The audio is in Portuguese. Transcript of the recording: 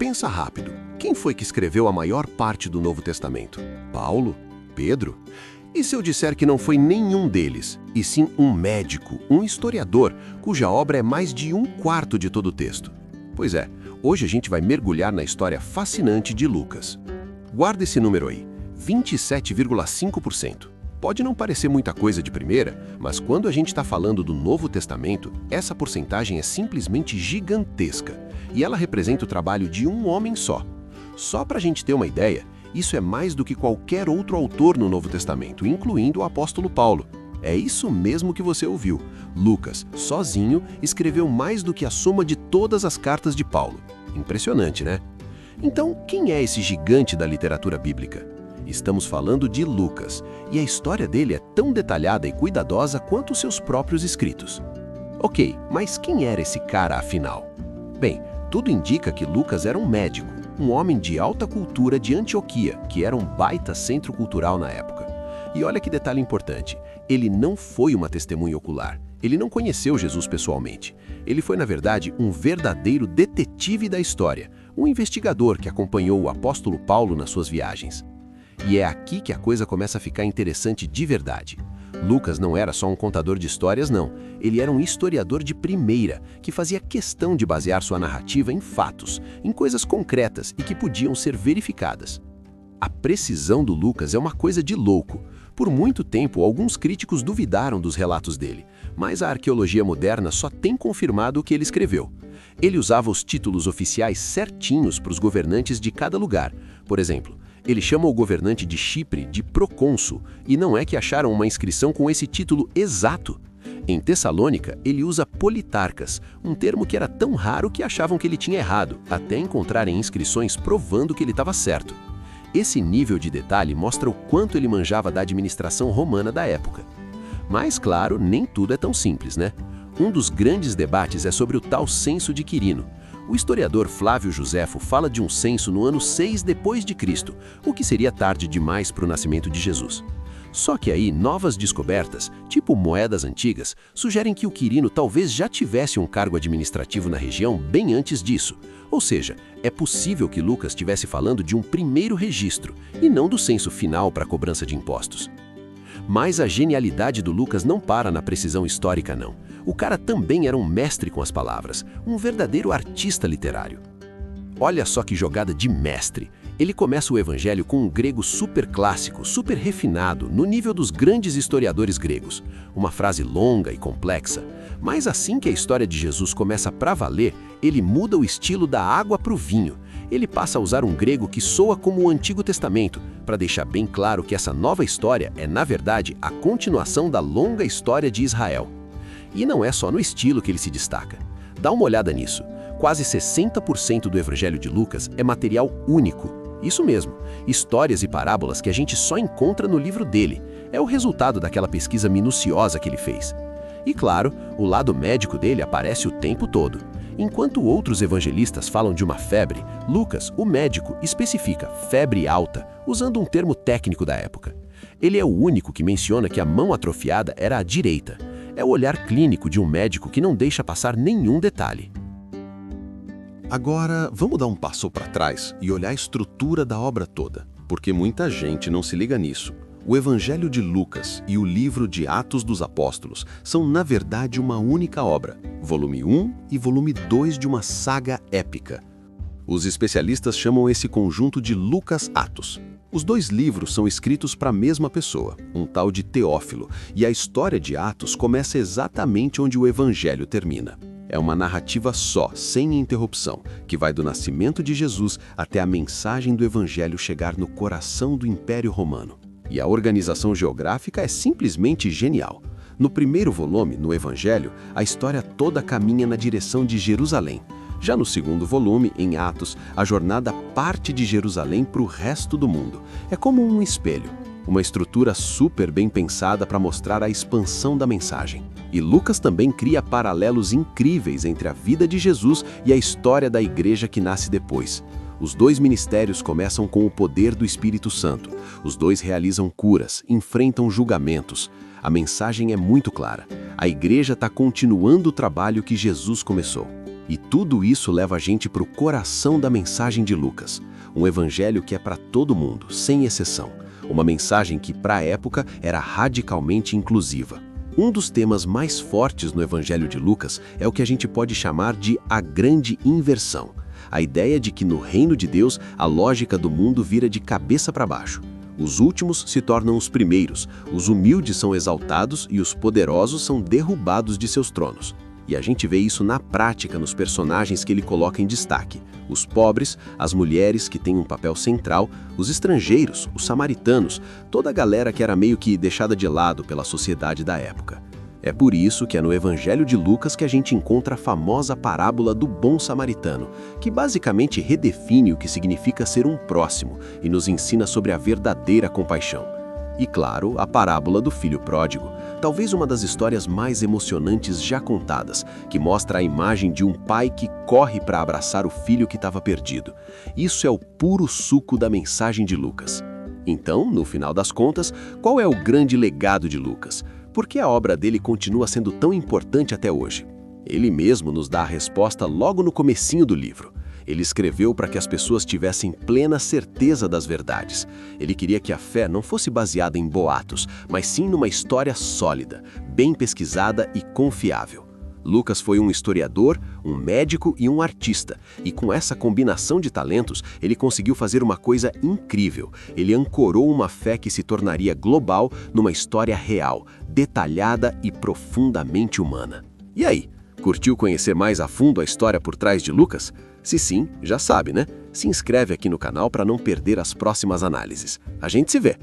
pensa rápido. Quem foi que escreveu a maior parte do Novo Testamento? Paulo? Pedro? E se eu disser que não foi nenhum deles, e sim um médico, um historiador, cuja obra é mais de 1/4 de todo o texto? Pois é, hoje a gente vai mergulhar na história fascinante de Lucas. Guarda esse número aí, 27,5%. Pode não parecer muita coisa de primeira, mas quando a gente está falando do Novo Testamento, essa porcentagem é simplesmente gigantesca, e ela representa o trabalho de um homem só. Só para a gente ter uma ideia, isso é mais do que qualquer outro autor no Novo Testamento, incluindo o apóstolo Paulo. É isso mesmo que você ouviu. Lucas, sozinho, escreveu mais do que a soma de todas as cartas de Paulo. Impressionante, né? Então, quem é esse gigante da literatura bíblica? Estamos falando de Lucas, e a história dele é tão detalhada e cuidadosa quanto os seus próprios escritos. Ok, mas quem era esse cara afinal? Bem, tudo indica que Lucas era um médico, um homem de alta cultura de Antioquia, que era um baita centro cultural na época. E olha que detalhe importante, ele não foi uma testemunha ocular, ele não conheceu Jesus pessoalmente. Ele foi, na verdade, um verdadeiro detetive da história, um investigador que acompanhou o apóstolo Paulo nas suas viagens. E é aqui que a coisa começa a ficar interessante de verdade. Lucas não era só um contador de histórias, não. Ele era um historiador de primeira, que fazia questão de basear sua narrativa em fatos, em coisas concretas e que podiam ser verificadas. A precisão do Lucas é uma coisa de louco. Por muito tempo, alguns críticos duvidaram dos relatos dele, mas a arqueologia moderna só tem confirmado o que ele escreveu. Ele usava os títulos oficiais certinhos para os governantes de cada lugar. Por exemplo, ele chama o governante de Chipre de procônsul, e não é que acharam uma inscrição com esse título exato. Em Tessalônica, ele usa politarcas, um termo que era tão raro que achavam que ele tinha errado, até encontrarem inscrições provando que ele estava certo. Esse nível de detalhe mostra o quanto ele manjava da administração romana da época. Mas, claro, nem tudo é tão simples, né? Um dos grandes debates é sobre o tal censo de Quirino. O historiador Flávio Josefo fala de um censo no ano 6 depois de Cristo, o que seria tarde demais para o nascimento de Jesus. Só que aí novas descobertas, tipo moedas antigas, sugerem que o Quirino talvez já tivesse um cargo administrativo na região bem antes disso. Ou seja, é possível que Lucas estivesse falando de um primeiro registro, e não do censo final para a cobrança de impostos. Mas a genialidade do Lucas não para na precisão histórica, não. O cara também era um mestre com as palavras, um verdadeiro artista literário. Olha só que jogada de mestre. Ele começa o evangelho com um grego super clássico, super refinado, no nível dos grandes historiadores gregos. Uma frase longa e complexa. Mas assim que a história de Jesus começa pra valer, ele muda o estilo da água para o vinho. Ele passa a usar um grego que soa como o Antigo Testamento, para deixar bem claro que essa nova história é, na verdade, a continuação da longa história de Israel. E não é só no estilo que ele se destaca. Dá uma olhada nisso. Quase 60% do Evangelho de Lucas é material único. Isso mesmo, histórias e parábolas que a gente só encontra no livro dele. É o resultado daquela pesquisa minuciosa que ele fez. E claro, o lado médico dele aparece o tempo todo. Enquanto outros evangelistas falam de uma febre, Lucas, o médico, especifica febre alta, usando um termo técnico da época. Ele é o único que menciona que a mão atrofiada era a direita. É o olhar clínico de um médico que não deixa passar nenhum detalhe. Agora, vamos dar um passo para trás e olhar a estrutura da obra toda, porque muita gente não se liga nisso. O Evangelho de Lucas e o livro de Atos dos Apóstolos são, na verdade, uma única obra, volume 1 e volume 2 de uma saga épica. Os especialistas chamam esse conjunto de Lucas-Atos. Os dois livros são escritos para a mesma pessoa, um tal de Teófilo, e a história de Atos começa exatamente onde o Evangelho termina. É uma narrativa só, sem interrupção, que vai do nascimento de Jesus até a mensagem do Evangelho chegar no coração do Império Romano. E a organização geográfica é simplesmente genial. No primeiro volume, no Evangelho, a história toda caminha na direção de Jerusalém. Já no segundo volume, em Atos, a jornada parte de Jerusalém para o resto do mundo. É como um espelho, uma estrutura super bem pensada para mostrar a expansão da mensagem. E Lucas também cria paralelos incríveis entre a vida de Jesus e a história da igreja que nasce depois. Os dois ministérios começam com o poder do Espírito Santo. Os dois realizam curas, enfrentam julgamentos. A mensagem é muito clara. A igreja está continuando o trabalho que Jesus começou. E tudo isso leva a gente para o coração da mensagem de Lucas, um evangelho que é para todo mundo, sem exceção. Uma mensagem que, para a época, era radicalmente inclusiva. Um dos temas mais fortes no Evangelho de Lucas é o que a gente pode chamar de a grande inversão. A ideia de que no reino de Deus a lógica do mundo vira de cabeça para baixo. Os últimos se tornam os primeiros, os humildes são exaltados e os poderosos são derrubados de seus tronos. E a gente vê isso na prática nos personagens que ele coloca em destaque. Os pobres, as mulheres que têm um papel central, os estrangeiros, os samaritanos, toda a galera que era meio que deixada de lado pela sociedade da época. É por isso que é no Evangelho de Lucas que a gente encontra a famosa parábola do bom samaritano, que basicamente redefine o que significa ser um próximo e nos ensina sobre a verdadeira compaixão. E claro, a parábola do filho pródigo, talvez uma das histórias mais emocionantes já contadas, que mostra a imagem de um pai que corre para abraçar o filho que estava perdido. Isso é o puro suco da mensagem de Lucas. Então, no final das contas, qual é o grande legado de Lucas? Por que a obra dele continua sendo tão importante até hoje? Ele mesmo nos dá a resposta logo no comecinho do livro. Ele escreveu para que as pessoas tivessem plena certeza das verdades. Ele queria que a fé não fosse baseada em boatos, mas sim numa história sólida, bem pesquisada e confiável. Lucas foi um historiador, um médico e um artista, e com essa combinação de talentos, ele conseguiu fazer uma coisa incrível. Ele ancorou uma fé que se tornaria global numa história real, detalhada e profundamente humana. E aí, curtiu conhecer mais a fundo a história por trás de Lucas? Se sim, já sabe, né? Se inscreve aqui no canal para não perder as próximas análises. A gente se vê!